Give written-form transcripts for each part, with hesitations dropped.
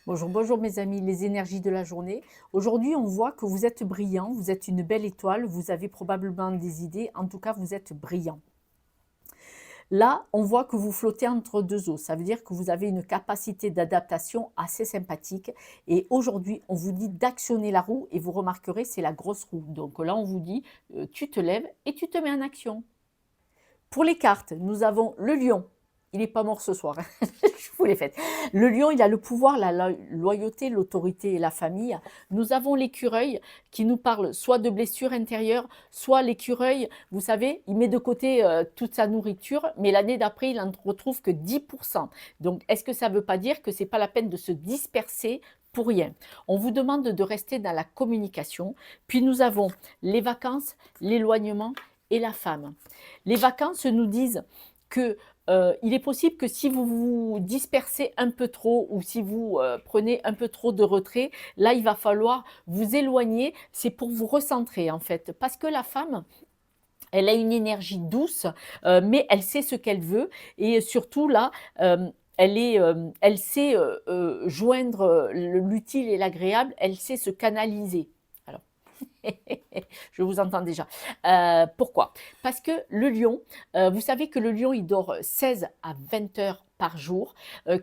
Bonjour, bonjour mes amis, les énergies de la journée. Aujourd'hui, on voit que vous êtes brillant, vous êtes une belle étoile, vous avez probablement des idées, en tout cas, vous êtes brillant. Là, on voit que vous flottez entre deux eaux, ça veut dire que vous avez une capacité d'adaptation assez sympathique. Et aujourd'hui, on vous dit d'actionner la roue et vous remarquerez, c'est la grosse roue. Donc là, on vous dit, tu te lèves et tu te mets en action. Pour les cartes, nous avons le lion. Il n'est pas mort ce soir, hein. Je vous l'ai faite. Le lion, il a le pouvoir, la loyauté, l'autorité et la famille. Nous avons l'écureuil qui nous parle soit de blessures intérieures, soit l'écureuil, vous savez, il met de côté toute sa nourriture, mais l'année d'après, il n'en retrouve que 10%. Donc, est-ce que ça ne veut pas dire que ce n'est pas la peine de se disperser pour rien? On vous demande de rester dans la communication. Puis nous avons les vacances, l'éloignement et la femme. Les vacances nous disent que il est possible que si vous vous dispersez un peu trop ou si vous prenez un peu trop de retrait, là, il va falloir vous éloigner. C'est pour vous recentrer, en fait. Parce que la femme, elle a une énergie douce, mais elle sait ce qu'elle veut. Et surtout, là, elle sait joindre l'utile et l'agréable. Elle sait se canaliser. Alors, je vous entends déjà. Pourquoi? Parce que le lion, vous savez que le lion, il dort 16 à 20 heures par jour.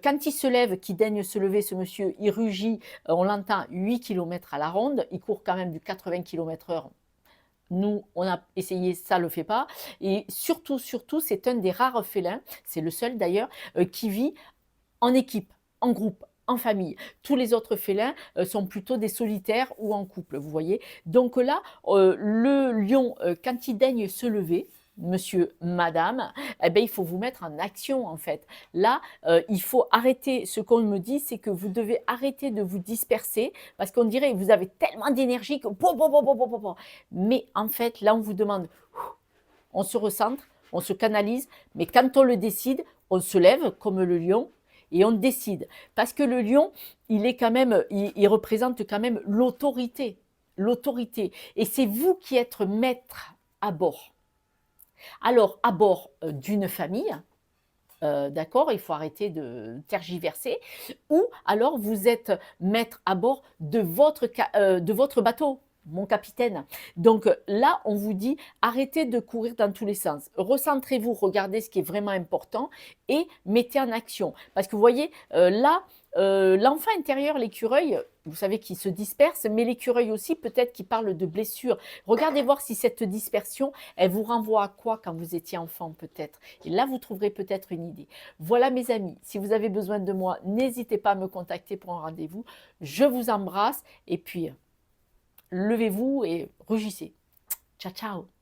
Quand il se lève, qu'il daigne se lever, ce monsieur, il rugit, on l'entend 8 km à la ronde, il court quand même du 80 km/h. Nous, on a essayé, ça ne le fait pas. Et surtout, surtout, c'est un des rares félins, c'est le seul d'ailleurs, qui vit en équipe, en groupe, en famille. Tous les autres félins sont plutôt des solitaires ou en couple, vous voyez. Donc là, le lion, quand il daigne se lever, monsieur, madame, eh ben, il faut vous mettre en action en fait. Là, il faut arrêter, ce qu'on me dit, c'est que vous devez arrêter de vous disperser parce qu'on dirait que vous avez tellement d'énergie que... Mais en fait, là, on vous demande, on se recentre, on se canalise, mais quand on le décide, on se lève comme le lion et on décide. Parce que le lion, il est quand même, il représente quand même l'autorité. L'autorité. Et c'est vous qui êtes maître à bord. Alors, à bord d'une famille, d'accord, il faut arrêter de tergiverser, ou alors vous êtes maître à bord de votre bateau, mon capitaine. Donc là, on vous dit, arrêtez de courir dans tous les sens. Recentrez-vous, regardez ce qui est vraiment important et mettez en action. Parce que vous voyez, là, l'enfant intérieur, l'écureuil, vous savez qu'il se disperse, mais l'écureuil aussi, peut-être qu'il parle de blessures. Regardez voir si cette dispersion, elle vous renvoie à quoi quand vous étiez enfant, peut-être. Et là, vous trouverez peut-être une idée. Voilà mes amis, si vous avez besoin de moi, n'hésitez pas à me contacter pour un rendez-vous. Je vous embrasse et puis levez-vous et rugissez. Ciao, ciao.